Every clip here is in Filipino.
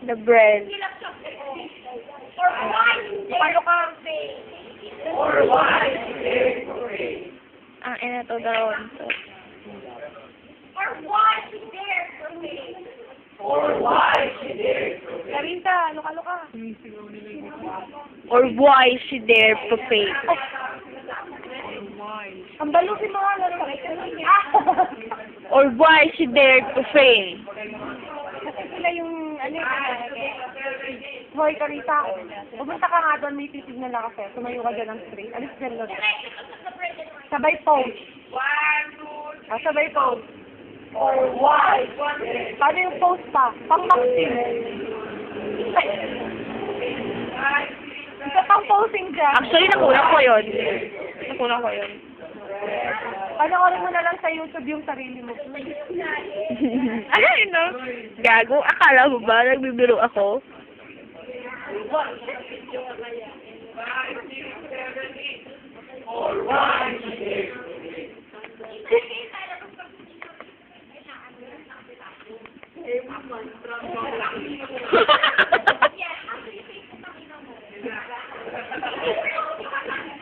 The bread. Paano ka? Ang ina to daron to. Karinta, luka-luka. Or why she dare to fake. Ang balusin mo nga, lalo. Or why she dare to fail. Kasi sila yung, Hoy, Karita, pumunta ka nga doon, may titignan na kasi. Tumayo ka dyan ng straight. Alis dyan doon. Sabay pose. Sabay pose. Or why? Paano yung pose pa? Pang-maxim. Isa pang posing dyan. Actually, nakulang ko yun. Panoorin mo na lang sa YouTube yung sarili mo. Ay, no? Gago, akala mo ba nagbibiro ako?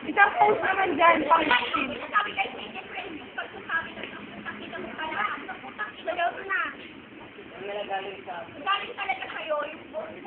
Isang post naman dyan, pang-maxim.